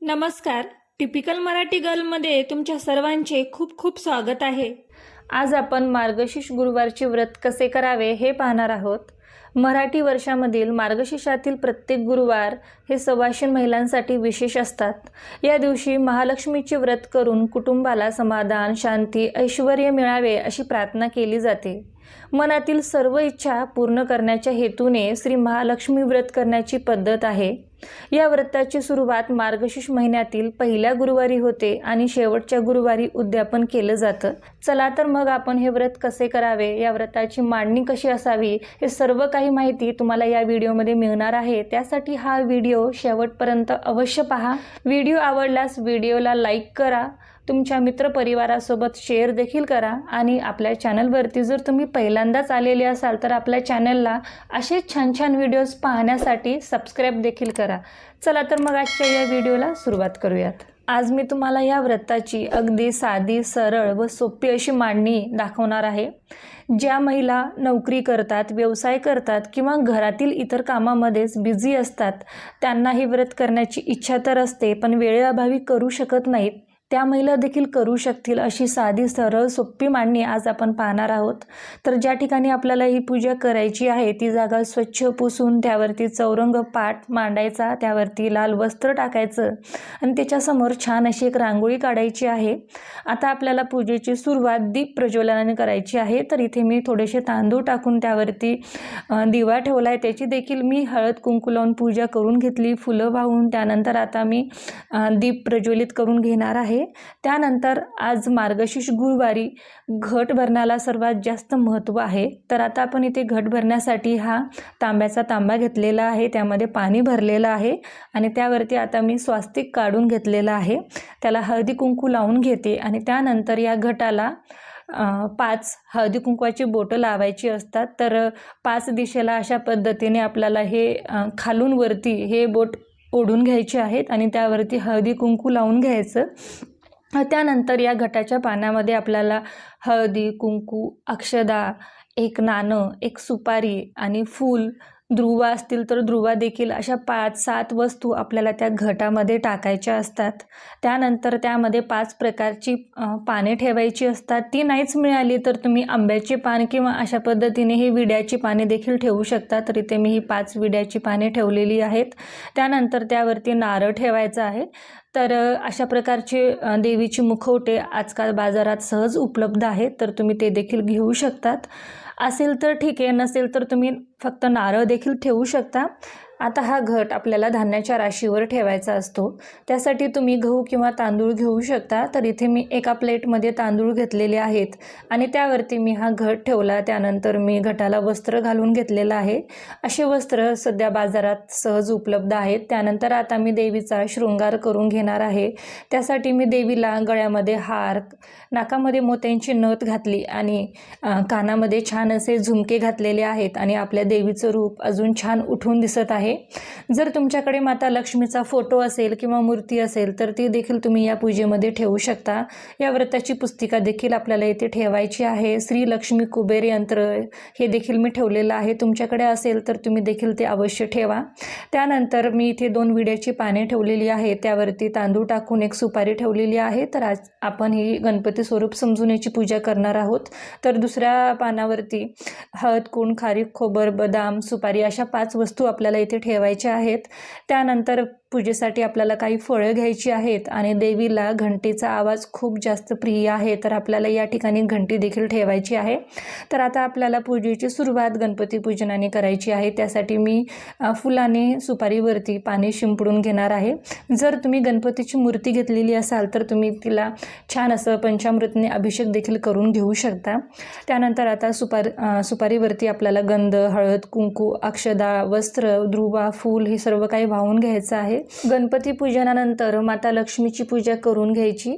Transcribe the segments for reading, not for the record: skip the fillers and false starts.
नमस्कार. टिपिकल मराठी गर्लमध्ये तुमच्या सर्वांचे खूप खूप स्वागत आहे. आज आपण मार्गशीर्ष गुरुवारचे व्रत कसे करावे हे पाहणार आहोत. मराठी वर्षामधील मार्गशीर्षातील प्रत्येक गुरुवार हे सवाशीण महिलांसाठी विशेष असतात. या दिवशी महालक्ष्मीचे व्रत करून कुटुंबाला समाधान, शांती, ऐश्वर्य मिळावे अशी प्रार्थना केली जाते. मनातील सर्व इच्छा पूर्ण करण्याच्या हेतूने श्री महालक्ष्मी व्रत करण्याची पद्धत आहे. या व्रताची सुरुवात मार्गशीर्ष महिन्यातील पहिल्या गुरुवारी होते आणि शेवटच्या गुरुवारी उद्यापन केलं जातं. चला तर मग आपण हे व्रत कसे करावे, या व्रताची मांडणी कशी असावी, हे सर्व काही माहिती तुम्हाला या व्हिडिओमध्ये मिळणार आहे. त्यासाठी हा व्हिडिओ शेवटपर्यंत अवश्य पहा. व्हिडिओ आवडल्यास व्हिडिओला लाईक करा, तुमच्या मित्रपरिवारासोबत शेअर देखील करा आणि आपल्या चॅनलवरती जर तुम्ही पहिल्यांदाच आलेले असाल तर आपल्या चॅनलला असे छान छान व्हिडिओज पाहण्यासाठी सबस्क्राईब देखील करा. चला तर मग आजच्या या व्हिडिओला सुरुवात करूयात. आज मी तुम्हाला या व्रताची अगदी साधी, सरळ व सोपी अशी मांडणी दाखवणार आहे. ज्या महिला नोकरी करतात, व्यवसाय करतात किंवा घरातील इतर कामामध्येच बिझी असतात, त्यांना हे व्रत करण्याची इच्छा तर असते पण वेळेअभावी करू शकत नाहीत, त्या महिला देखील करू शकतील अशी साधी, सरळ, सोपी मांडणी आज आपण पाहणार आहोत. तर ज्या ठिकाणी आपल्याला ही पूजा करायची आहे ती जागा स्वच्छ पुसून त्यावरती चौरंग पाट मांडायचा, त्यावरती लाल वस्त्र टाकायचं आणि त्याच्यासमोर छान अशी एक रांगोळी काढायची आहे. आता आपल्याला पूजेची सुरुवात दीप प्रज्वलनाने करायची आहे. तर इथे मी थोडेसे तांदूळ टाकून त्यावरती दिवा ठेवला आहे. त्याची देखील मी हळद कुंकू लावून पूजा करून घेतली, फुलं वाहून. त्यानंतर आता मी दीप प्रज्वलित करून घेणार आहे. त्यानंतर आज मार्गशीर्ष गुरुवारी घट भरण्याला सर्वात जास्त महत्त्व आहे. तर आता आपण इथे घट भरण्यासाठी हा तांब्याचा तांबा घेतलेला आहे, त्यामध्ये पाणी भरलेलं आहे आणि त्यावरती आता मी स्वास्तिक काढून घेतलेलं आहे. त्याला हळदी कुंकू लावून घेते आणि त्यानंतर या घटाला 5 हळदी कुंकवाची बोटं लावायची असतात. तर 5 दिशेला अशा पद्धतीने आपल्याला हे खालून वरती हे बोट ओढून घ्यायचे आहेत आणि त्यावरती हळदी कुंकू लावून घ्यायचं. त्यानंतर या घटाच्या पाण्यामध्ये आपल्याला हळदी कुंकू, अक्षदा, एक नाणं, एक सुपारी आणि फूल, ध्रुवा असतील तर ध्रुवा देखील, अशा 5-7 वस्तू आपल्याला त्या घटामध्ये टाकायच्या असतात. त्यानंतर त्यामध्ये 5 प्रकारची पाने ठेवायची असतात. ती नाहीच मिळाली तर तुम्ही आंब्याची पान किंवा अशा पद्धतीने ही विड्याची पाने देखील ठेवू शकता. तर इथे मी ही 5 विड्याची पाने ठेवलेली आहेत. त्यानंतर त्यावरती नारळ ठेवायचा आहे. तर अशा प्रकारचे देवीची मुखवटे आजकाल बाजारात सहज उपलब्ध आहेत, तर तुम्ही ते देखील घेऊ शकतात. असेल तर ठीक आहे, नसेल तर तुम्ही फक्त नारळ देखील ठेवू शकता. आता हा घट आपल्याला धान्याच्या राशीवर ठेवायचा असतो. त्यासाठी तुम्ही गहू किंवा तांदूळ घेऊ शकता. तर इथे मी एका प्लेटमध्ये तांदूळ घेतलेले आहेत आणि त्यावरती मी हा घट ठेवला. त्यानंतर मी घटाला वस्त्र घालून घेतलेलं आहे. असे वस्त्र सध्या बाजारात सहज उपलब्ध आहेत. त्यानंतर आता मी देवीचा शृंगार करून घेणार आहे. त्यासाठी मी देवीला गळ्यामध्ये हार, नाकामध्ये मोत्यांची नथ घातली आणि कानामध्ये छान असे झुमके घातलेले आहेत आणि आपल्या देवीचं रूप अजून छान उठून दिसत आहे. जर तुमच्याकडे माता लक्ष्मीचा फोटो असेल किंवा मूर्ती असेल तर ती देखील तुम्ही या पूजेमध्ये ठेवू शकता. या व्रताची पुस्तिका देखील आपल्याला इथे ठेवायची आहे. श्री लक्ष्मी कुबेर यंत्र हे देखील मी ठेवलेलं आहे. तुमच्याकडे असेल तर तुम्ही देखील ते अवश्य ठेवा. त्यानंतर मी इथे 2 विड्याची पाने ठेवलेली आहे, त्यावरती तांदूळ टाकून एक सुपारी ठेवलेली आहे. तर आज आपण ही गणपती स्वरूप समजून याची पूजा करणार आहोत. तर दुसऱ्या पानावरती हळद, कुंड, खारीक, खोबर, बदाम, सुपारी अशा 5 वस्तू आपल्याला इथे ठेवायच्या आहेत. त्यानंतर पूजेसाठी आपल्याला काही फळं घ्यायची आहेत आणि देवीला घंटेचा आवाज खूप जास्त प्रिय आहे, तर आपल्याला या ठिकाणी घंटी देखील ठेवायची आहे. तर आता आपल्याला पूजेची सुरुवात गणपती पूजनाने करायची आहे. त्यासाठी मी फुलाने सुपारीवरती पाणी शिंपडून घेणार आहे. जर तुम्ही गणपतीची मूर्ती घेतलेली असाल तर तुम्ही तिला छान असं पंचामृतने अभिषेक देखील करून घेऊ शकता. त्यानंतर आता सुपारीवरती आपल्याला गंध, हळद, कुंकू, अक्षदा, वस्त्र, ध्रुवा, फूल हे सर्व काही वाहून घ्यायचं आहे. गणपती पूजनानंतर माता लक्ष्मीची पूजा करून घ्यायची.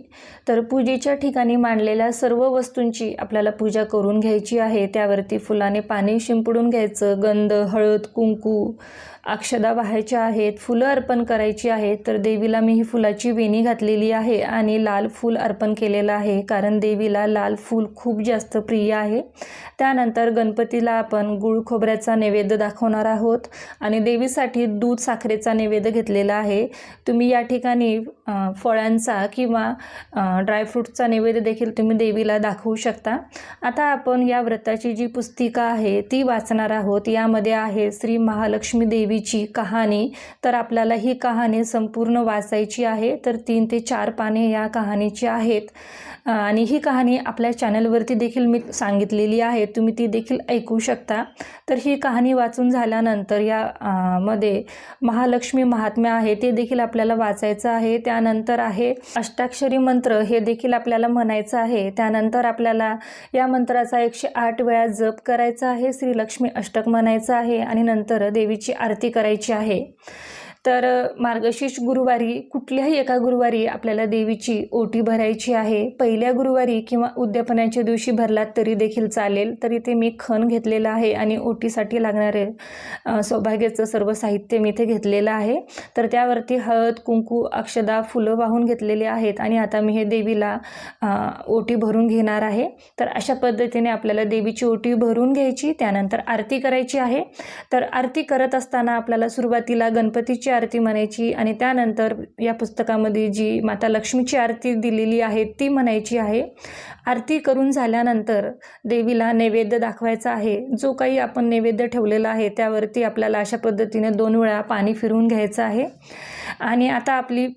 तर पूजेच्या ठिकाणी मांडलेल्या सर्व वस्तूंची आपल्याला पूजा करून घ्यायची आहे. त्यावरती फुलाने पाणी शिंपडून घ्यायचं. गंध, हळद, कुंकू, अक्षदा वाहायच्या आहेत, फुलं अर्पण करायची आहेत. तर देवीला मी ही फुलाची वेणी घातलेली आहे आणि लाल फूल अर्पण केलेलं आहे, कारण देवीला लाल फूल खूप जास्त प्रिय आहे. त्यानंतर गणपतीला आपण गुळ खोबऱ्याचा नैवेद्य दाखवणार आहोत आणि देवीसाठी दूध साखरेचा नैवेद्य घेतलेला आहे. तुम्ही या ठिकाणी फळांचा किंवा ड्रायफ्रूटचा नैवेद्य देखील तुम्ही देवीला दाखवू शकता. आता आपण या व्रताची जी पुस्तिका आहे ती वाचणार आहोत. यामध्ये आहे श्री महालक्ष्मी देवीची कहाणी. तर आपल्याला ही कहाणी संपूर्ण वाचायची आहे. तर 3 ते 4 पाने या कहाणीची आहेत आणि ही कहाणी आपल्या चॅनलवरती देखील मी सांगितलेली आहे, तुम्ही ती देखील ऐकू शकता. तर ही कहाणी वाचून झाल्यानंतर या मध्ये महालक्ष्मी महात्म्य आहे ते देखील आपल्याला वाचायचं आहे. त्यानंतर आहे अष्टाक्षरी मंत्र, हे देखील आपल्याला म्हणायचं आहे. त्यानंतर आपल्याला या मंत्राचा 108 वेळा जप करायचा आहे, श्री लक्ष्मी अष्टक म्हणायचं आहे आणि नंतर देवीची आरती करायची आहे. तर मार्गशीर्ष गुरुवारी कुठल्याही एका गुरुवारी आपल्याला देवीची ओटी भरायची आहे. पहिल्या गुरुवारी किंवा उद्यापनाच्या दिवशी भरलात तरी देखील चालेल. तर इथे मी खण घेतलेला आहे आणि ओटीसाठी लागणारे सौभाग्याचं सर्व साहित्य मी इथे घेतलेलं आहे. तर त्यावरती हळद, कुंकू, अक्षदा, फुलं वाहून घेतलेली आहेत आणि आता मी हे देवीला ओटी भरून घेणार आहे. तर अशा पद्धतीने आपल्याला देवीची ओटी भरून घ्यायची, त्यानंतर आरती करायची आहे. तर आरती करत असताना आपल्याला सुरुवातीला गणपतीची आरती म्हणायची आणि त्यानंतर या पुस्तकामध्ये जी माता लक्ष्मीची आरती दिलेली आहे ती म्हणायची आहे. आरती करून झाल्यानंतर देवीला नैवेद्य दाखवायचा आहे. जो काही आपण नैवेद्य ठेवलेला आहे त्यावरती आपल्याला अशा पद्धतीने 2 वेळा पाणी फिरवून घ्यायचं आहे. आणि आता आपली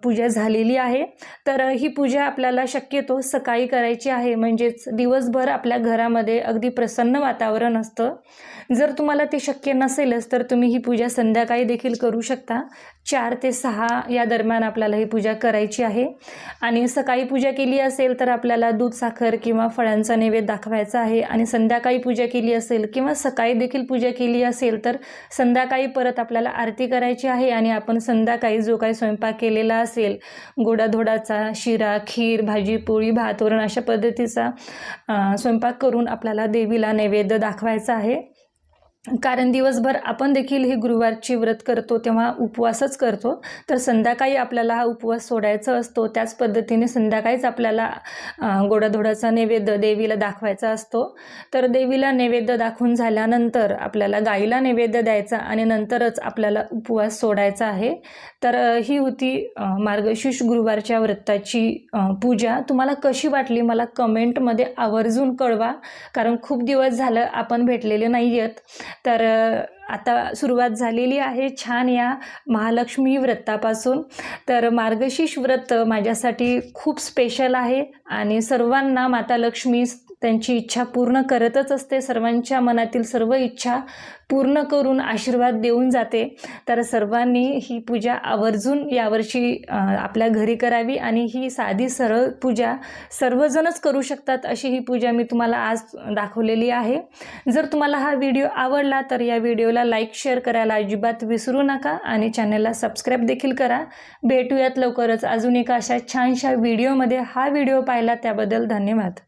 पूजा झालेली आहे. तर ही पूजा आपल्याला शक्यतो सकाळी करायची आहे, म्हणजेच दिवसभर आपल्या घरामध्ये अगदी प्रसन्न वातावरण असतं. जर तुम्हाला ते शक्य नसेलच तर तुम्ही ही पूजा संध्याकाळी देखील करू शकता. 4 ते 6 या दरम्यान आपल्याला ही पूजा करायची आहे. आणि सकाळी पूजा केली असेल तर आपल्याला दूध साखर किंवा फळांचा नैवेद्य दाखवायचा आहे आणि संध्याकाळी पूजा केली असेल किंवा सकाळी देखील पूजा केली असेल तर संध्याकाळी परत आपल्याला आरती करायची आहे आणि आपण संध्याकाळी जो काही स्वयंपाक केलेला असेल, गोडाधोडाचा, शिरा, खीर, भाजी, पोळी, भात, वरण अशा पद्धतीचा स्वयंपाक करून आपल्याला देवीला नैवेद्य दाखवायचा आहे. कारण दिवसभर आपण देखील ही गुरुवारची व्रत करतो तेव्हा उपवासच करतो. तर संध्याकाळी आपल्याला हा उपवास सोडायचा असतो. त्याच पद्धतीने संध्याकाळीच आपल्याला गोडाधोडाचा नैवेद्य देवीला दाखवायचा असतो. तर देवीला नैवेद्य दाखवून झाल्यानंतर आपल्याला गाईला नैवेद्य द्यायचा आणि नंतरच आपल्याला उपवास सोडायचा आहे. तर ही होती मार्गशीर्ष गुरुवारच्या व्रताची पूजा. तुम्हाला कशी वाटली मला कमेंटमध्ये आवर्जून कळवा, कारण खूप दिवस झालं आपण भेटलेले नाही आहेत. तर आता सुरुवात झालेली आहे छान या महालक्ष्मी व्रतापासून. तर मार्गशीर्ष व्रत माझ्यासाठी खूप स्पेशल आहे आणि सर्वांना माता लक्ष्मी त्यांची इच्छा पूर्ण करतच असते. सर्वांच्या मनातील सर्व इच्छा पूर्ण करून आशीर्वाद देऊन जाते. तर सर्वांनी ही पूजा आवर्जून यावर्षी आपल्या घरी करावी आणि ही साधी सरळ पूजा सर्वजणच करू शकतात अशी ही पूजा मी तुम्हाला आज दाखवलेली आहे. जर तुम्हाला हा व्हिडिओ आवडला तर या व्हिडिओला लाईक शेअर करायला अजिबात विसरू नका आणि चॅनलला सबस्क्राईब देखील करा. भेटूयात लवकरच अजून एका अशा छानशा व्हिडिओमध्ये. हा व्हिडिओ पाहिला त्याबद्दल धन्यवाद.